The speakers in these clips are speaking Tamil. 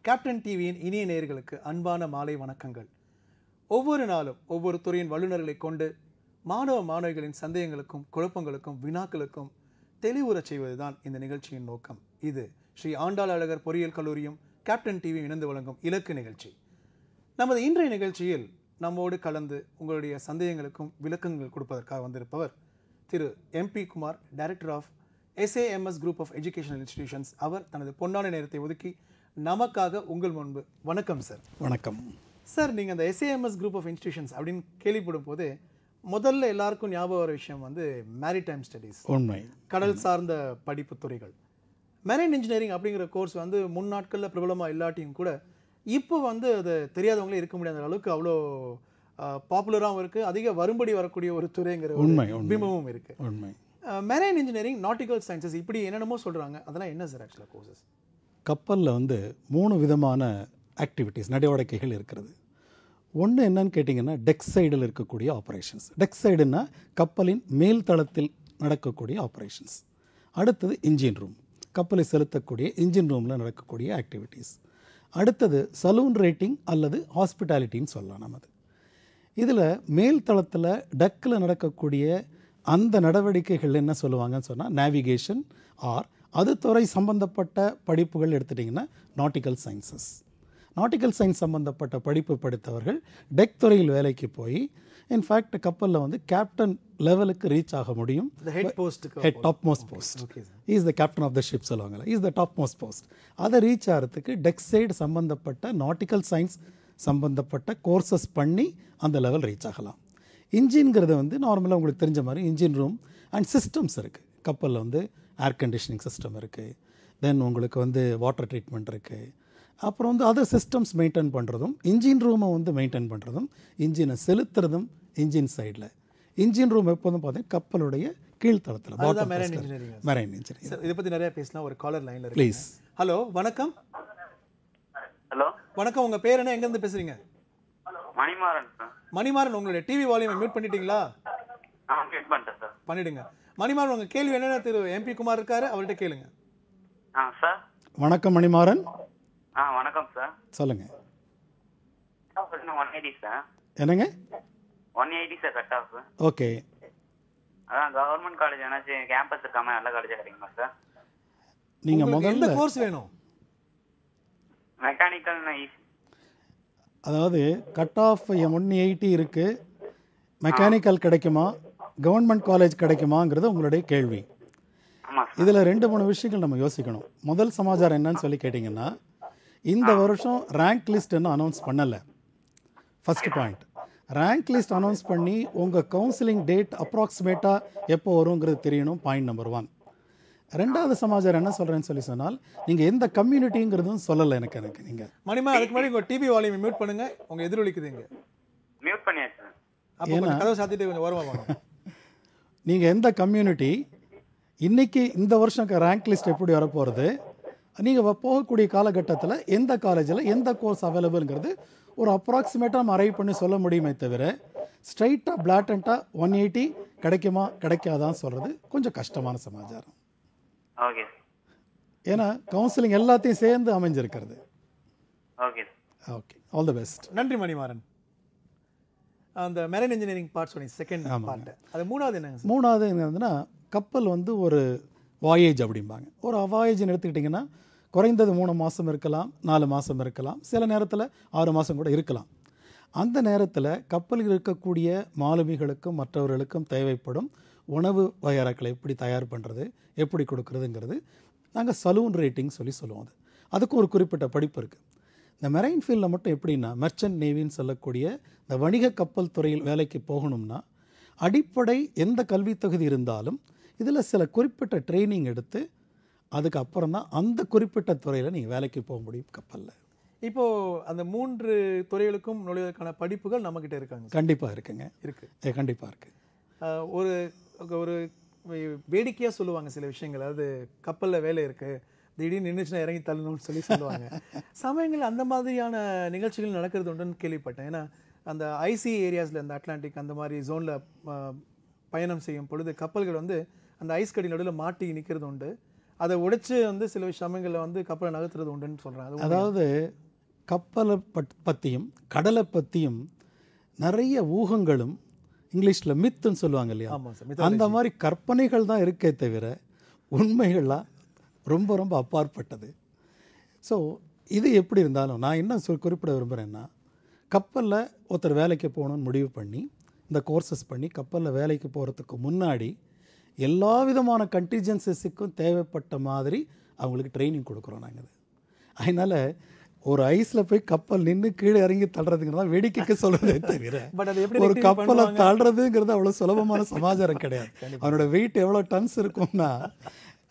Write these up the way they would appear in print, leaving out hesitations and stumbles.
கேப்டன் டிவியின் இனிய நேயர்களுக்கு அன்பான மாலை வணக்கங்கள். ஒவ்வொரு நாளும் ஒவ்வொரு துறையின் வல்லுநர்களை கொண்டு மாணவர்களின் சந்தேகங்களுக்கும் குழப்பங்களுக்கும் வினாக்களுக்கும் தெளிவுறச் செய்வதுதான் இந்த நிகழ்ச்சியின் நோக்கம். இது ஸ்ரீ ஆண்டாள் அழகர் பொறியியல் கல்லூரியும் கேப்டன் டிவி இணைந்து வழங்கும் இலக்கு நிகழ்ச்சி. நமது இன்றைய நிகழ்ச்சியில் நம்மோடு கலந்து உங்களுடைய சந்தேகங்களுக்கும் விளக்கங்கள் கொடுப்பதற்காக வந்திருப்பவர் Thiru MP Kumar, director of SAMS group of educational institutions. அவர் தனது பொன்னான நேரத்தை ஒதுக்கி நமக்காக உங்கள் முன்பு. வணக்கம் சார். வணக்கம் சார். நீங்கள் அந்த SAMS குரூப் ஆஃப் இன்ஸ்டிடியூஷன்ஸ் அப்படின்னு கேள்விப்படும் போது முதல்ல எல்லாருக்கும் ஞாபகம் வர விஷயம் வந்து மேரிடைம் ஸ்டடீஸ், உண்மை, கடல் சார்ந்த படிப்பு துறைகள். மெரைன் இன்ஜினியரிங் அப்படிங்கிற கோர்ஸ் வந்து முன்னாட்களில் பிரபலமாக இல்லாட்டியும் கூட இப்போ வந்து அது தெரியாதவங்களே இருக்க முடியாத அளவுக்கு அவ்வளோ பாப்புலராகவும் இருக்குது, அதிக வரும்படி வரக்கூடிய ஒரு துறைங்கிற பிம்பமும் இருக்குது. உண்மை. மெரைன் இன்ஜினியரிங், நாட்டிக்கல் சயின்சஸ், இப்படி என்னென்னமோ சொல்கிறாங்க. அதெல்லாம் என்ன சார் ஆக்சுவலாக கோர்சஸ்? கப்பலில் வந்து 3 விதமான ஆக்டிவிட்டீஸ், நடவடிக்கைகள் இருக்கிறது. ஒன்று என்னன்னு கேட்டிங்கன்னா டெக் சைடில் இருக்கக்கூடிய ஆப்ரேஷன்ஸ். டெக் சைடுன்னா கப்பலின் மேல் தளத்தில் நடக்கக்கூடிய ஆப்ரேஷன்ஸ். அடுத்தது இன்ஜின் ரூம், கப்பலை செலுத்தக்கூடிய இன்ஜின் ரூமில் நடக்கக்கூடிய ஆக்டிவிட்டீஸ். அடுத்தது சலூன் ரேட்டிங் அல்லது ஹாஸ்பிட்டாலிட்டின்னு சொல்லலாம். நமது இதில் மேல் தளத்தில் டக்கில் நடக்கக்கூடிய அந்த நடவடிக்கைகள் என்ன சொல்லுவாங்கன்னு சொன்னால் நேவிகேஷன் ஆர் அது துறை சம்பந்தப்பட்ட படிப்புகள் எடுத்துட்டிங்கன்னா நாட்டிக்கல் சயின்சஸ். நாட்டிக்கல் சயின்ஸ் சம்பந்தப்பட்ட படிப்பு படித்தவர்கள் டெக் துறையில் வேலைக்கு போய் இன்ஃபேக்ட் கப்பலில் வந்து கேப்டன் லெவலுக்கு ரீச் ஆக முடியும். Head top most post is the captain of the ship சொல்லுவாங்கல்ல, is the top most post. அதை ரீச் ஆகிறதுக்கு டெக் சைடு சம்பந்தப்பட்ட நாட்டிக்கல் சயின்ஸ் சம்பந்தப்பட்ட கோர்சஸ் பண்ணி அந்த லெவல் ரீச் ஆகலாம். இன்ஜின்கிறது வந்து நார்மலாக உங்களுக்கு தெரிஞ்ச மாதிரி இன்ஜின் ரூம் அண்ட் சிஸ்டம்ஸ் இருக்குது. கப்பலில் வந்து ஏர் கண்டிஷனிங் சிஸ்டம் இருக்குது, தென் உங்களுக்கு வந்து வாட்டர் ட்ரீட்மெண்ட் இருக்குது, அப்புறம் வந்து அதர் சிஸ்டம்ஸ் மெயின்டைன் பண்ணுறதும், இன்ஜின் ரூமை வந்து மெயின்டைன் பண்ணுறதும், இன்ஜினை செலுத்துறதும் இன்ஜின் சைடில். இன்ஜின் ரூம் எப்போதும் பார்த்தீங்கன்னா கப்பலுடைய கீழ்த்தளத்தில் மெரைன் இன்ஜினியரிங். இதை பற்றி நிறைய பேசினா ஒரு காலர் லைனில் ப்ளீஸ். ஹலோ, வணக்கம். ஹலோ, வணக்கம். உங்கள் பேர் என்ன, எங்கேருந்து பேசுகிறீங்க? மணிமாறன் சார். மணிமாறன், உங்களுடைய டிவி வால்யூமை மியூட் பண்ணிட்டீங்களா? மியூட் பண்ணிட்டேன் சார். பண்ணிடுங்க. மணிமாறன், உங்கள் கேள்வி என்னென்ன திரு MP குமார் இருக்காரு, அவர்கிட்ட கேளுங்க. சார் வணக்கம் மணிமாறன். வணக்கம் சார். சொல்லுங்க. 180 சார். என்னங்க? 180 சார் கட் ஆஃப். ஓகே. அதான் கவர்மெண்ட் காலேஜ் ஏதாச்சும் கேம்பஸ் இருக்காம நல்ல காலேஜா கிடைக்குமா சார்? நீங்க முதல்ல எந்த கோர்ஸ் வேணும்? மெக்கானிக்கல். அதாவது கட் ஆஃப் 180 இருக்கு, மெக்கானிக்கல் கிடைக்குமா, கவர்மெண்ட் காலேஜ் கிடைக்குமாங்கிறது உங்களுடைய கேள்வி. இதில் 2-3 விஷயங்கள் நம்ம யோசிக்கணும். முதல் சமாச்சாரம் என்னன்னு சொல்லி கேட்டிங்கன்னா, இந்த வருஷம் ரேங்க் லிஸ்ட் இன்னும் அனௌன்ஸ் பண்ணலை. First point, rank list announce பண்ணி உங்கள் கவுன்சிலிங் டேட் அப்ராக்சிமேட்டாக எப்போ வருங்கிறது தெரியணும். Point number 1. ரெண்டாவது சமாச்சாரம் என்ன சொல்கிறேன்னு சொல்லி சொன்னால், நீங்கள் எந்த கம்யூனிட்டிங்கிறதும் சொல்லலை எனக்கு. நீங்கள் மணிமா, அதுக்கு முன்னாடி உங்கள் டிவி வால்யூமை மியூட் பண்ணுங்க, உங்கள் எதிரொலிக்குதுங்க. மியூட் பண்ணியாச்சு. அப்போ கதவை சாத்திட்டு கொஞ்சம் ஓரமாக வாங்க. நீங்கள் எந்த கம்யூனிட்டி, இன்றைக்கி இந்த வருஷம் ரேங்க் லிஸ்ட் எப்படி வரப்போகிறது, நீங்கள் போகக்கூடிய காலகட்டத்தில் எந்த காலேஜில் எந்த கோர்ஸ் அவைலபிள்ங்கிறது ஒரு அப்ராக்சிமேட்டாக நம்ம அரைவ் பண்ணி சொல்ல முடியுமே தவிர ஸ்ட்ரைட்டாக பிளாட்டண்ட்டாக 180 கிடைக்குமா கிடைக்காதான்னு சொல்கிறது கொஞ்சம் கஷ்டமான சமாச்சாரம். ஓகே. ஏன்னா கவுன்சிலிங் எல்லாத்தையும் சேர்ந்து அமைஞ்சிருக்கிறது. Okay okay, all the best. நன்றி மணிமாறன். அந்த மெரைன் இன்ஜினியரிங் பார்ட் சொன்னீங்க, செகண்ட் பார்ட். அது மூணாவது என்னங்க? மூணாவது என்னதுன்னா, கப்பல் வந்து ஒரு வாயேஜ் அப்படிம்பாங்க. ஒரு வாயேஜ்னு எடுத்துக்கிட்டிங்கன்னா குறைந்தது 3 மாதம் இருக்கலாம், 4 மாதம் இருக்கலாம், சில நேரத்தில் 6 மாதம் கூட இருக்கலாம். அந்த நேரத்தில் கப்பலில் இருக்கக்கூடிய மாலுமிகளுக்கும் மற்றவர்களுக்கும் தேவைப்படும் உணவு வகையறாக்களை எப்படி தயார் பண்ணுறது, எப்படி கொடுக்குறதுங்கிறது நாங்கள் சலூன் ரேட்டிங் சொல்லுவோம். அதுக்கும் ஒரு குறிப்பிட்ட படிப்பு இருக்குது. இந்த மெரைன் ஃபீல்டில் மட்டும் எப்படின்னா, மெர்ச்சன்ட் நேவின்னு சொல்லக்கூடிய இந்த வணிக கப்பல் துறையில் வேலைக்கு போகணும்னா அடிப்படை எந்த கல்வி தகுதி இருந்தாலும் இதில் சில குறிப்பிட்ட ட்ரைனிங் எடுத்து அதுக்கப்புறம் தான் அந்த குறிப்பிட்ட துறையில் நீங்கள் வேலைக்கு போக முடியும் கப்பலில். இப்போது அந்த 3 துறைகளுக்கும் நுழைவதற்கான படிப்புகள் நம்மக்கிட்ட இருக்காங்க? கண்டிப்பாக இருக்குங்க, இருக்குது. கண்டிப்பாக இருக்குது. ஒரு ஒரு வேடிக்கையாக சொல்லுவாங்க சில விஷயங்கள். அதாவது கப்பலில் வேலை இருக்குது, திடீர்னு நின்றுச்சுன்னா இறங்கி தள்ளணும்னு சொல்லுவாங்க. சமயங்கள் அந்த மாதிரியான நிகழ்ச்சிகள் நடக்கிறது உண்டுன்னு கேள்விப்பட்டேன். ஏன்னா அந்த ஐசி ஏரியாஸில், அந்த அட்லாண்டிக் அந்த மாதிரி ஜோனில் பயணம் செய்யும் பொழுது கப்பல்கள் வந்து அந்த ஐஸ் கடி நடுவில் மாட்டி நிற்கிறது உண்டு. அதை உடைச்சு வந்து சில சமயங்களில் வந்து கப்பலை நகர்த்துறது உண்டுன்னு சொல்கிறாங்க. அதாவது கப்பலை பற்றியும் கடலை பற்றியும் நிறைய ஊகங்களும் இங்கிலீஷில் மித்துன்னு சொல்லுவாங்க இல்லையா, ஆமாம் சார். அந்த மாதிரி கற்பனைகள் தான் இருக்கே தவிர உண்மைகள்லாம் ரொம்ப ரொம்ப அப்பாற்பட்டது. ஸோ இது எப்படி இருந்தாலும் நான் என்ன குறிப்பிட விரும்புகிறேன்னா, கப்பலில் ஒருத்தர் வேலைக்கு போகணுன்னு முடிவு பண்ணி இந்த கோர்சஸ் பண்ணி கப்பலில் வேலைக்கு போகிறதுக்கு முன்னாடி எல்லா விதமான கண்டிஜென்சிஸுக்கும் தேவைப்பட்ட மாதிரி அவங்களுக்கு ட்ரைனிங் கொடுக்குறோம் நாங்கள். அதனால் ஒரு ஐஸில் போய் கப்பல் நின்று கீழே இறங்கி தள்ளுறதுங்கிறதா வேடிக்கைக்கு சொல்கிறதே தவிர பட் அது எப்படி ஒரு கப்பலை தள்ளுறதுங்கிறது அவ்வளோ சுலபமான சமாச்சாரம் கிடையாது. அவனோட வெயிட் எவ்வளோ டன்ஸ் இருக்கும்னா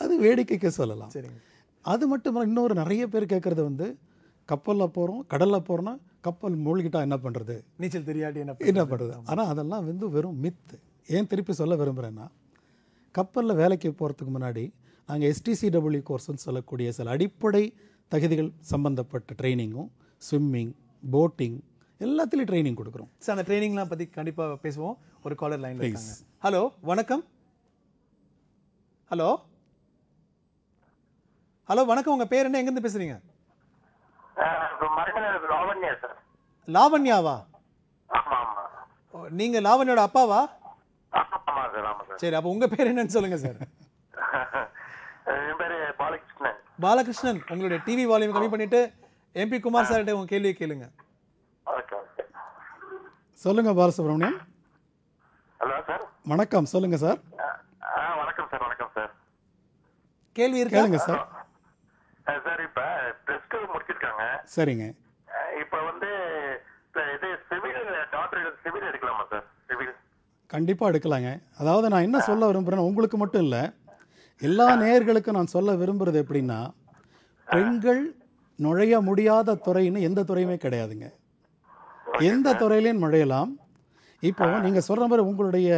அது வேடிக்கைக்கு சொல்லலாம். சரிங்க. அது மட்டும் இல்லை, இன்னொரு நிறைய பேர் கேட்குறது வந்து கப்பலில் போகிறோம், கடலில் போகிறோன்னா கப்பல் மூழ்கிட்டா என்ன பண்ணுறது, நீச்சல் தெரியாட்டி என்ன பண்ணுறது. ஆனால் அதெல்லாம் வந்து வெறும் மித்து. ஏன் திருப்பி சொல்ல விரும்புகிறேன்னா, கப்பலில் வேலைக்கு போகிறதுக்கு முன்னாடி நாங்கள் STCW கோர்ஸ்ன்னு சொல்லக்கூடிய சில அடிப்படை தகுதிகள் சம்மந்தப்பட்ட ட்ரைனிங்கும், ஸ்விம்மிங், போட்டிங் எல்லாத்துலேயும் ட்ரைனிங் கொடுக்குறோம். சார் அந்த ட்ரைனிங்லாம் பற்றி கண்டிப்பாக பேசுவோம். ஒரு காலர் லைனில் இருக்காங்க. ஹலோ, வணக்கம். ஹலோ ஹலோ வணக்கம். உங்கள் பேர் என்ன, எங்கேருந்து பேசுகிறீங்க? லாவண்யா சார். லாவண்யாவா? ஆமா ஆமா. நீங்க லாவண்யோட அப்பாவா? ஆமா சார். ஆமா சார். சரி, அப்போ உங்க பேர் என்னன்னு சொல்லுங்க சார். என் பேரு பாலகிருஷ்ணன். பாலகிருஷ்ணன், உங்களுடைய டிவி வால்யூம் கம்மி பண்ணிட்டு MP குமார் சார்கிட்ட உங்க கேள்வியை கேளுங்க. Okay okay. சொல்லுங்க பாலசுப்ரமணியன். Hello sir. வணக்கம், சொல்லுங்க சார். வணக்கம் சார். வணக்கம் சார். கேள்வி இருக்கா? கேளுங்க சார். சார் இப்ப +2 முடிச்சிருக்காங்க. சரிங்க. இப்ப வந்து இது சிவில் டாக்டர் சிவில் எடுக்கலாமா சார்? சிவில் கண்டிப்பாக எடுக்கலாங்க. அதாவது நான் என்ன சொல்ல விரும்புகிறேன்னா, உங்களுக்கு மட்டும் இல்லை, எல்லா நேயர்களுக்கும் நான் சொல்ல விரும்புகிறது எப்படின்னா, பெண்கள் நுழைய முடியாத துறைன்னு எந்த துறையுமே கிடையாதுங்க. எந்த துறையிலையும் நுழையலாம். இப்போ நீங்கள் சொல்கிற மாதிரி உங்களுடைய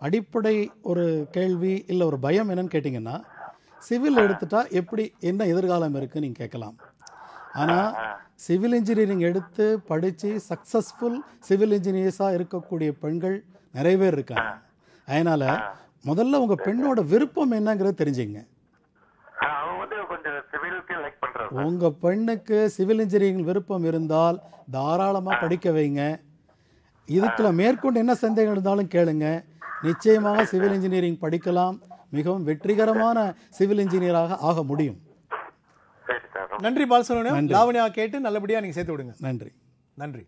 அடிப்படை ஒரு கேள்வி இல்லை ஒரு பயம் என்னன்னு கேட்டிங்கன்னா, சிவில் எடுத்துட்டா எப்படி என்ன எதிர்காலம் இருக்குன்னு நீங்கள் கேட்கலாம். ஆனால் சிவில் இன்ஜினியரிங் எடுத்து படித்து சக்ஸஸ்ஃபுல் சிவில் இன்ஜினியர்ஸாக இருக்கக்கூடிய பெண்கள் நிறைய பேர் இருக்காங்க. அதனால் முதல்ல உங்கள் பெண்ணோட விருப்பம் என்னங்கிறத தெரிஞ்சுங்க. உங்கள் பெண்ணுக்கு சிவில் இன்ஜினியரிங் விருப்பம் இருந்தால் தாராளமாக படிக்க வைங்க. இதுக்குள்ள மேற்கொண்டு என்ன சந்தேகம் இருந்தாலும் கேளுங்க. நிச்சயமாக சிவில் இன்ஜினியரிங் படிக்கலாம். மிகவும் வெற்றிகரமான சிவில் இன்ஜினியராக ஆக முடியும். நன்றி பாலசுப்ரமணியம். லாவண்யா கேட்டு நல்லபடியாக நீங்கள் சேர்த்து விடுங்க. நன்றி. நன்றி.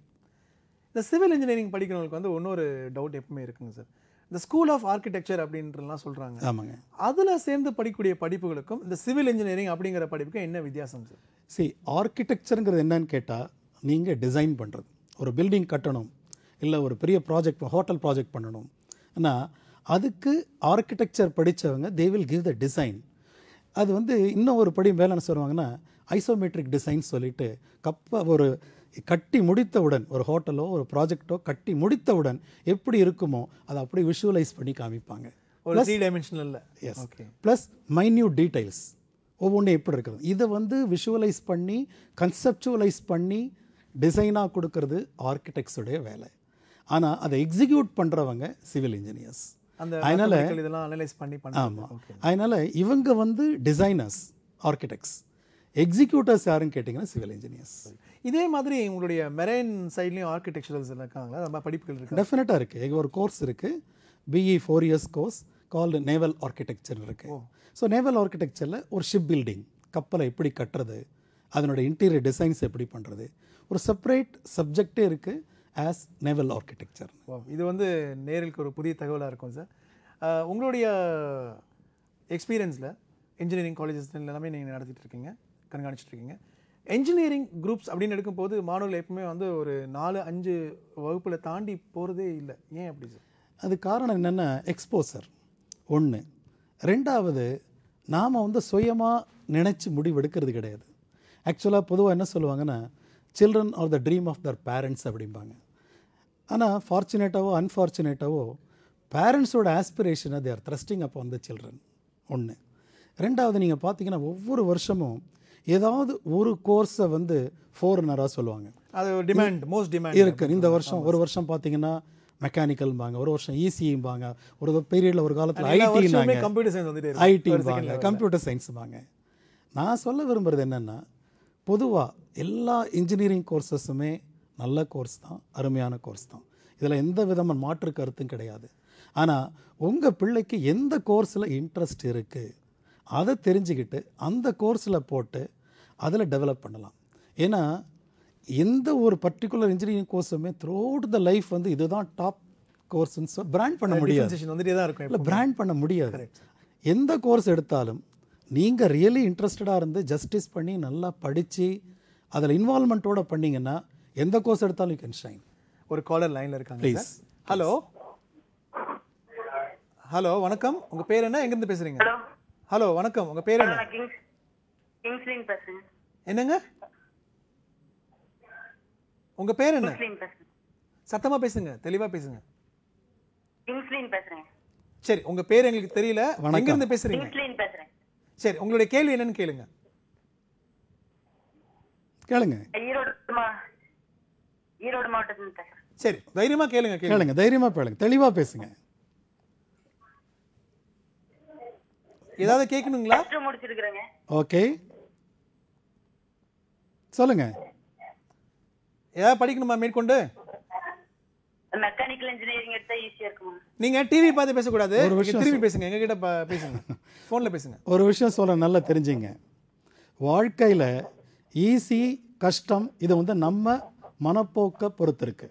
இந்த சிவில் இன்ஜினியரிங் படிக்கிறவங்களுக்கு வந்து இன்னொரு டவுட் எப்பவுமே இருக்குங்க சார். இந்த ஸ்கூல் ஆஃப் ஆர்கிடெக்சர் அப்படின்றலாம் சொல்கிறாங்க. ஆமாங்க. அதில் சேர்ந்து படிக்கக்கூடிய படிப்புகளுக்கும் இந்த சிவில் இன்ஜினியரிங் அப்படிங்கிற படிப்புக்கும் என்ன வித்தியாசம் சார்? சரி, ஆர்கிடெக்சருங்கிறது என்னன்னு கேட்டால், நீங்கள் டிசைன் பண்ணுறது, ஒரு பில்டிங் கட்டணும், இல்லை ஒரு பெரிய ப்ராஜெக்ட் ஹோட்டல் ப்ராஜெக்ட் பண்ணணும். ஆனால் அதுக்கு ஆர்கிடெக்சர் படித்தவங்க they will give the design. அது வந்து இன்னும் ஒரு படி மேலே என்ன சொல்லுவாங்கன்னா, ஐசோமெட்ரிக் டிசைன் சொல்லிட்டு ஒரு கட்டி முடித்தவுடன் ஒரு ஹோட்டலோ ஒரு ப்ராஜெக்டோ கட்டி முடித்தவுடன் எப்படி இருக்குமோ அதை அப்படி விஷுவலைஸ் பண்ணி காமிப்பாங்க. ஒரு 3 dimensional. Yes. Plus minute details ஒவ்வொன்றும் எப்படி இருக்கிறது இதை வந்து விஷுவலைஸ் பண்ணி கன்செப்டுவலைஸ் பண்ணி டிசைனாக கொடுக்கறது ஆர்கிடெக்ட்ஸுடைய வேலை. ஆனால் அதை எக்ஸிக்யூட் பண்ணுறவங்க சிவில் இன்ஜினியர்ஸ். அதனால இதெல்லாம் அனலைஸ் பண்ணி ஆமாம். அதனால இவங்க வந்து டிசைனர்ஸ், ஆர்கிடெக்ட்ஸ். எக்ஸிக்யூட்டர்ஸ் யாருன்னு கேட்டிங்கன்னா சிவில் இன்ஜினியர்ஸ். இதே மாதிரி உங்களுடைய மெரைன் சைட்லேயும் ஆர்கிடெக்சரல்ஸ் இருக்காங்களா? நம்ம படிப்புகள் இருக்குது. டெஃபினட்டாக இருக்குது. ஒரு கோர்ஸ் இருக்குது, BE 4 years course called naval architecture இருக்குது. ஸோ நேவல் ஆர்கிடெக்சரில் ஒரு ஷிப் பில்டிங், கப்பலை எப்படி கட்டுறது, அதனோட இன்டீரியர் டிசைன்ஸ் எப்படி பண்ணுறது, ஒரு செப்பரேட் சப்ஜெக்டே இருக்குது ஆஸ் நேவல் ஆர்கிடெக்சர். இது வந்து நேருக்கு ஒரு புதிய தகவலாக இருக்கும் சார். உங்களுடைய எக்ஸ்பீரியன்ஸில் இன்ஜினியரிங் காலேஜஸ் எல்லாமே நீங்கள் நடத்திட்டு இருக்கீங்க, கண்காணிச்சுட்டு இருக்கீங்க. என்ஜினியரிங் குரூப்ஸ் அப்படின்னு எடுக்கும்போது மாணவர்கள் எப்பவுமே வந்து ஒரு 4-5 வகுப்பில் தாண்டி போகிறதே இல்லை. ஏன் அப்படி சார்? அது காரணம் என்னென்னா, எக்ஸ்போசர் ஒன்று. ரெண்டாவது, நாம் வந்து சுயமாக நினச்சி முடிவெடுக்கிறது கிடையாது. ஆக்சுவலாக பொதுவாக என்ன சொல்லுவாங்கன்னா, children are the dream of their parents அப்படிம்பாங்க. ஆனால் ஃபார்ச்சுனேட்டாவோ அன்ஃபார்ச்சுனேட்டாவோ பேரண்ட்ஸோட ஆஸ்பிரேஷனை they are thrusting up on the children. ஒன்று. ரெண்டாவது, நீங்கள் பார்த்தீங்கன்னா ஒவ்வொரு வருஷமும் ஏதாவது ஒரு கோர்ஸை வந்து ஃபோர்னராக சொல்லுவாங்க. அது டிமாண்ட், மோஸ்ட் டிமாண்ட் இருக்குது. இந்த வருஷம் ஒரு வருஷம் பார்த்தீங்கன்னா மெக்கானிக்கல்பாங்க, ஒரு வருஷம் இசிம்பாங்க, ஒரு பீரியடில் ஒரு காலத்தில் எல்லா வருஷமுமே ஐடினாங்க, கம்ப்யூட்டர் சயின்ஸ் வந்துட்டே இருக்கு. ஐடிம்பாங்க, கம்ப்யூட்டர் சயின்ஸுபாங்க. நான் சொல்ல விரும்புகிறது என்னென்னா, பொதுவாக எல்லா இன்ஜினியரிங் கோர்சஸுமே நல்ல கோர்ஸ் தான், அருமையான கோர்ஸ் தான். இதில் எந்த விதமான மாற்று கருத்தும் கிடையாது. ஆனால் உங்கள் பிள்ளைக்கு எந்த கோர்ஸில் இன்ட்ரெஸ்ட் இருக்குது அதை தெரிஞ்சுக்கிட்டு அந்த கோர்ஸில் போட்டு அதில் டெவலப் பண்ணலாம். ஏன்னா எந்த ஒரு பர்டிகுலர் இன்ஜினியரிங் கோர்ஸுமே த்ரூ அவுட் த லைஃப் வந்து இதுதான் டாப் கோர்ஸ்ன்னு பிராண்ட் பண்ண முடியாது. Differentiation வந்துட்டே தான் இருக்கும். இல்லை, பிராண்ட் பண்ண முடியாது. எந்த கோர்ஸ் எடுத்தாலும் நீங்கள் ரியலி இன்ட்ரெஸ்டடாக இருந்து ஜஸ்டிஸ் பண்ணி நல்லா படித்து அதில் இன்வால்மெண்ட்டோட பண்ணிங்கன்னா எந்த கோர்ஸ் எடுத்தாலும் யூ கேன் ஷைன். ஒரு காலர் லைனில் இருக்காங்க. ப்ளீஸ். ஹலோ ஹலோ, வணக்கம். உங்கள் பேர் என்ன, எங்கேருந்து பேசுகிறீங்க? ஹலோ ஹலோ, வணக்கம். உங்கள் பேர் என்ன? நான் கிங்ஸ்லின் பேசுறேன். என்னங்க உங்கள் பேர் என்ன? கிங்ஸ்லின் பேசுறேன். சத்தமாக பேசுங்க, தெளிவாக பேசுங்க. கிங்ஸ்லின் பேசுறேன். சரி, உங்கள் பேர் எங்களுக்கு தெரியல, எங்கேருந்து பேசுகிறீங்க? கிங்ஸ்லின் பேசுறேன். சரி, உங்களுடைய கேள்வி என்னன்னு கேளுங்க. கேளுங்க ஈரோடு மாவட்டத்தில் பேசுறேன். சரி, தைரியமாக கேளுங்க. கேளுங்க, தைரியமாக கேளுங்க, தெளிவாக பேசுங்க. ஏதாவது கேட்கணுங்களா? முடிச்சிருக்கிறேங்க. ஓகே, சொல்லுங்க. ஏதாவது படிக்கணுமா மேற்கொண்டு? மெக்கானிக்கல் இன்ஜினியரிங் எடுத்தா ஈஸியா இருக்குமா? நீங்க டிவி பார்த்து பேசக்கூடாது, ஒரு விஷயம் திரும்பி பேசுங்க, எங்ககிட்ட பேசுங்க, ஃபோனில் பேசுங்க. ஒரு விஷயம் சொல்ல நல்லா தெரிஞ்சுங்க. வாழ்க்கையில் ஈஸி கஷ்டம் இது வந்து நம்ம மனப்போக்கை பொறுத்து இருக்கு.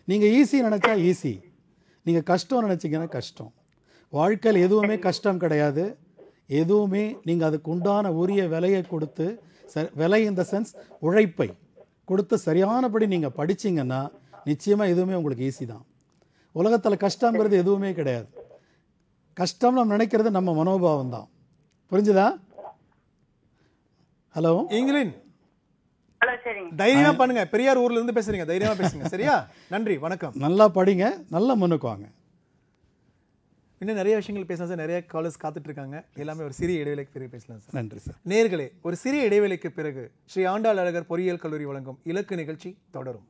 நீங்கள் ஈஸி நினச்சா ஈஸி, நீங்கள் கஷ்டம் நினச்சிங்கன்னா கஷ்டம். வாழ்க்கையில் எதுவுமே கஷ்டம் கிடையாது. எதுவுமே நீங்கள் அதுக்கு உண்டான உரிய விலையை கொடுத்து, விலை இந்த சென்ஸ் உழைப்பை கொடுத்து சரியானபடி நீங்கள் படிச்சிங்கன்னா நிச்சயமாக எதுவுமே உங்களுக்கு ஈஸி தான். உலகத்தில் கஷ்டங்கிறது எதுவுமே கிடையாது. கஷ்டம் நம்ம நினைக்கிறது நம்ம மனோபாவம் தான். புரிஞ்சுதா? ஹலோ இங்கிலின், ஹலோ, சரிங்க. தைரியமா பண்ணுங்க. பெரியார் ஊர்ல இருந்து பேசுறீங்க, தைரியமா பேசுங்க. சரியா? நன்றி, வணக்கம். நல்லா படிங்க, நல்லா முன்னுக்கு வாங்க. இன்னும் நிறைய விஷயங்கள் பேசலாம் சார். நிறைய காலர்ஸ் காத்துட்டு இருக்காங்க. எல்லாமே ஒரு சிறிய இடைவேளைக்கு பிறகு பேசலாம் சார். நன்றி சார். நேயர்களே, ஒரு சிறிய இடைவேளைக்கு பிறகு ஸ்ரீ ஆண்டாள் அழகர் பொறியியல் கல்லூரி வழங்கும் இலக்கு நிகழ்ச்சி தொடரும்.